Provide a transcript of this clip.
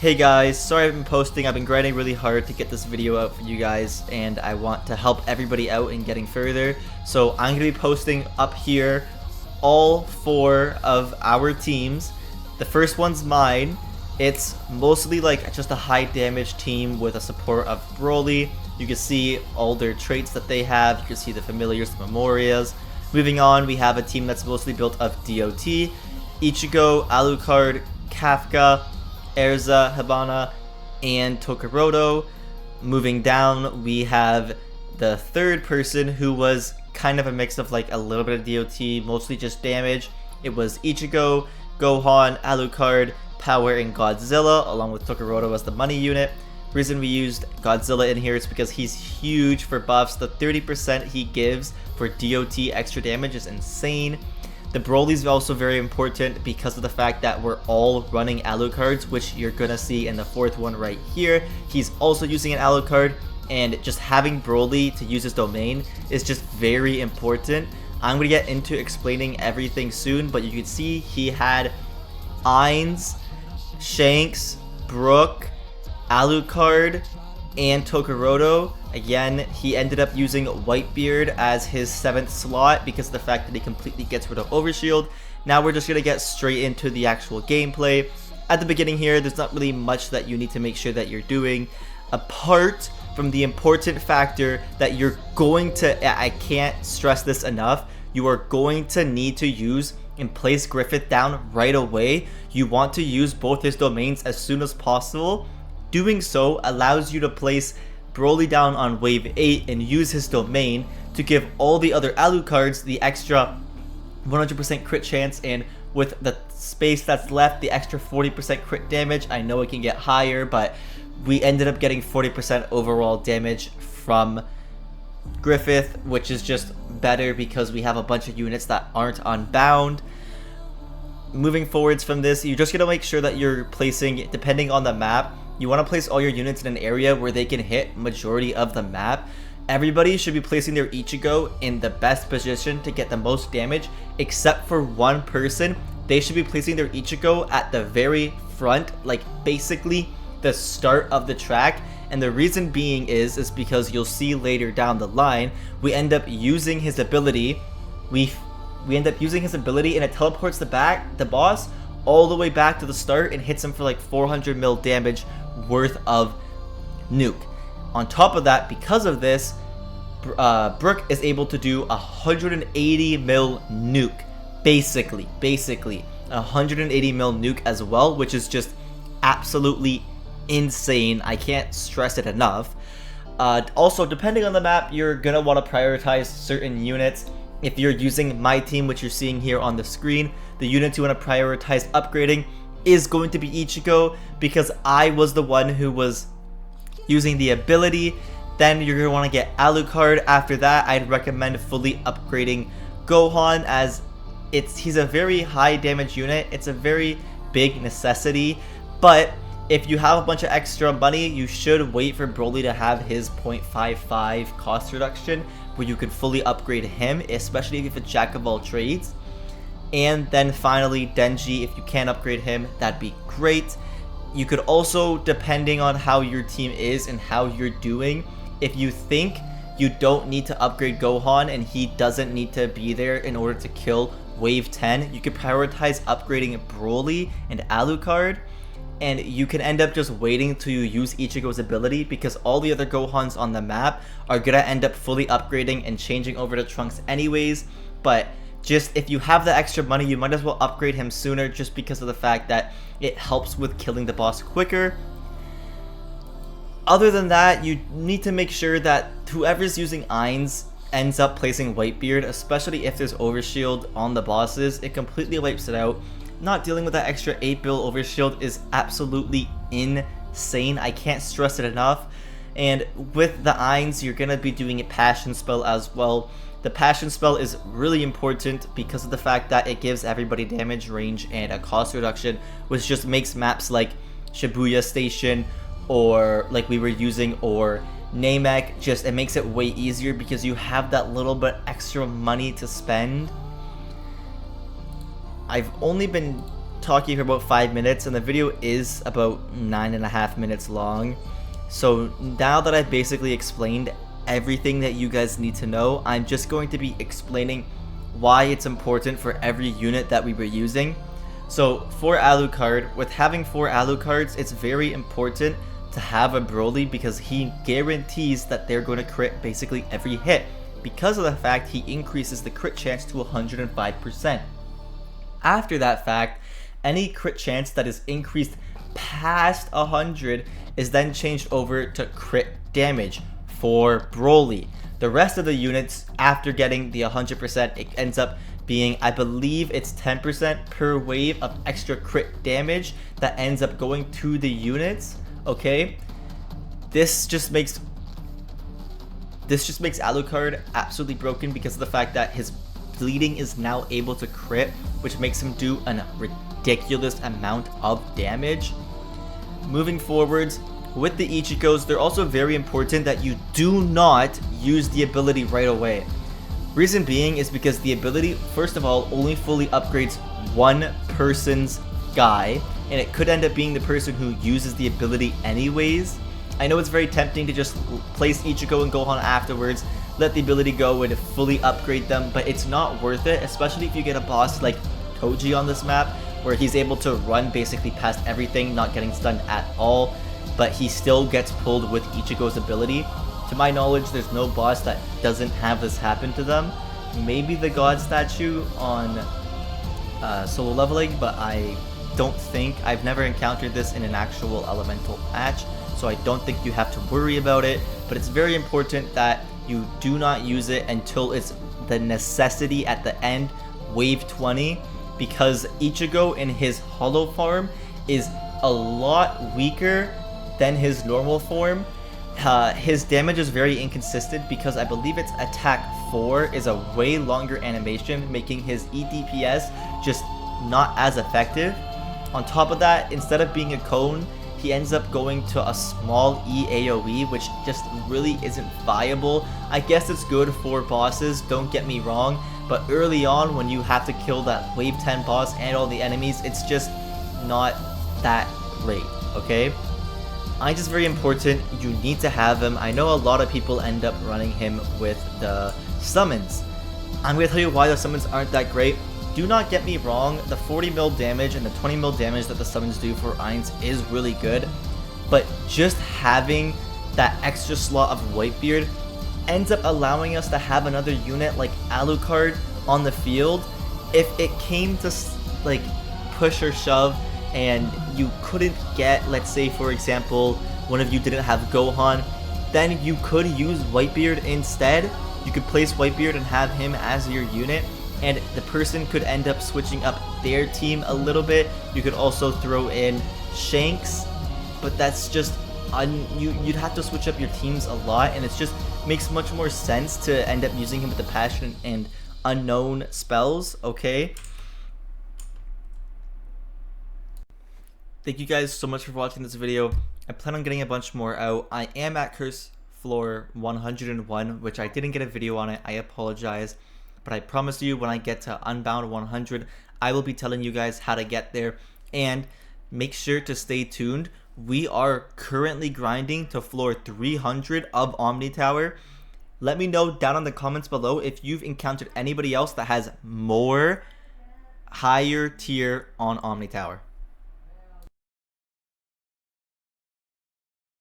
Hey guys, sorry I've been posting. I've been grinding really hard to get this video out for you guys, and I want to help everybody out in getting further. So I'm going to be posting up here all 4 of our teams. The first one's mine. It's mostly like just a high damage team with a support of Broly. You can see all their traits that they have. You can see the familiars, the memorias. Moving on, we have a team that's mostly built of DOT, Ichigo, Alucard, Kafka, Erza, Hibana, and Tokoroto. Moving down, we have the third person who was kind of a mix of like a little bit of DOT, mostly just damage. It was Ichigo, Gohan, Alucard, Power, and Godzilla, along with Tokoroto as the money unit. Reason we used Godzilla in here is because he's huge for buffs. The 30% he gives for DOT extra damage is insane. The Broly's also very important because of the fact that we're all running Alucards, which you're gonna see in the 4th one right here. He's also using an Alucard, and just having Broly to use his domain is just very important. I'm gonna get into explaining everything soon, but you can see he had Ainz, Shanks, Brook, Alucard, and Tokoroto. Again, he ended up using Whitebeard as his 7th slot because of the fact that he completely gets rid of Overshield. Now we're just going to get straight into the actual gameplay. At the beginning here, there's not really much that you need to make sure that you're doing, apart from the important factor that you're going to, I can't stress this enough, you are going to need to use and place Griffith down right away. You want to use both his domains as soon as possible. Doing so allows you to place Broly down on wave 8 and use his domain to give all the other Alucards the extra 100% crit chance, and with the space that's left, the extra 40% crit damage. I know it can get higher, but we ended up getting 40% overall damage from Griffith, which is just better because we have a bunch of units that aren't unbound. Moving forwards from this, you're just going to make sure that you're placing, depending on the map, you want to place all your units in an area where they can hit majority of the map. Everybody should be placing their Ichigo in the best position to get the most damage, except for one person. They should be placing their Ichigo at the very front, like basically the start of the track. And the reason being is because you'll see later down the line, we end up using his ability. We end up using his ability, and it teleports the boss all the way back to the start and hits him for like 400 mil damage worth of nuke. On top of that, because of this, Brook is able to do 180 mil nuke, basically 180 mil nuke as well, which is just absolutely insane. I can't stress it enough. Also, depending on the map, you're gonna want to prioritize certain units. If you're using my team, which you're seeing here on the screen, the units you want to prioritize upgrading is going to be Ichigo, because I was the one who was using the ability. Then you're going to want to get Alucard. After that, I'd recommend fully upgrading Gohan, as he's a very high damage unit. It's a very big necessity, but if you have a bunch of extra money, you should wait for Broly to have his 0.55 cost reduction, where you can fully upgrade him, especially if you have a jack of all trades. And then finally, Denji, if you can upgrade him, that'd be great. You could also, depending on how your team is and how you're doing, if you think you don't need to upgrade Gohan and he doesn't need to be there in order to kill wave 10, you could prioritize upgrading Broly and Alucard. And you can end up just waiting to use Ichigo's ability, because all the other Gohans on the map are gonna end up fully upgrading and changing over to Trunks anyways. But just if you have the extra money, you might as well upgrade him sooner, just because of the fact that it helps with killing the boss quicker. Other than that, you need to make sure that whoever's using Ainz ends up placing Whitebeard, especially if there's Overshield on the bosses. It completely wipes it out. Not dealing with that extra 8 bill Overshield is absolutely insane. I can't stress it enough. And with the Ainz, you're going to be doing a Passion Spell as well. The Passion Spell is really important because of the fact that it gives everybody damage, range, and a cost reduction, which just makes maps like Shibuya Station, or like we were using, or Namek, it makes it way easier because you have that little bit extra money to spend. I've only been talking for about 5 minutes, and the video is about 9.5 minutes long. So now that I've basically explained everything that you guys need to know, I'm just going to be explaining why it's important for every unit that we were using. So for Alucard, with having 4 Alucards, it's very important to have a Broly because he guarantees that they're going to crit basically every hit, because of the fact he increases the crit chance to 105%. After that fact, any crit chance that is increased past 100 is then changed over to crit damage for Broly. The rest of the units, after getting the 100%, it ends up being, I believe it's 10% per wave of extra crit damage that ends up going to the units. Okay, this just makes Alucard absolutely broken because of the fact that his bleeding is now able to crit, which makes him do a ridiculous amount of damage. Moving forwards, with the Ichigos, they're also very important that you do not use the ability right away. Reason being is because the ability, first of all, only fully upgrades one person's guy, and it could end up being the person who uses the ability anyways. I know it's very tempting to just place Ichigo and Gohan afterwards, let the ability go and fully upgrade them, but it's not worth it, especially if you get a boss like Toji on this map, where he's able to run basically past everything, not getting stunned at all, but he still gets pulled with Ichigo's ability. To my knowledge, there's no boss that doesn't have this happen to them. Maybe the God statue on solo leveling, but I don't think, I've never encountered this in an actual elemental match, so I don't think you have to worry about it. But it's very important that you do not use it until it's the necessity at the end, wave 20, because Ichigo in his hollow form is a lot weaker than his normal form. His damage is very inconsistent because I believe its attack 4 is a way longer animation, making his EDPS just not as effective. On top of that, instead of being a cone, he ends up going to a small EAOE, which just really isn't viable. I guess it's good for bosses, don't get me wrong, but early on when you have to kill that wave 10 boss and all the enemies, it's just not that great, okay? I'm just very important, you need to have him. I know a lot of people end up running him with the summons. I'm going to tell you why the summons aren't that great. Do not get me wrong, the 40 mil damage and the 20 mil damage that the summons do for Ainz is really good, but just having that extra slot of Whitebeard ends up allowing us to have another unit like Alucard on the field. If it came to like push or shove and you couldn't get, let's say for example, one of you didn't have Gohan, then you could use Whitebeard instead. You could place Whitebeard and have him as your unit, and the person could end up switching up their team a little bit. You could also throw in Shanks, but that's just you'd have to switch up your teams a lot, and it just makes much more sense to end up using him with the passion and unknown spells, okay? Thank you guys so much for watching this video. I plan on getting a bunch more out. I am at Curse Floor 101, which I didn't get a video on it. I apologize. But I promise you, when I get to Unbound 100, I will be telling you guys how to get there. And make sure to stay tuned. We are currently grinding to floor 300 of Omni Tower. Let me know down in the comments below if you've encountered anybody else that has more higher tier on Omni Tower.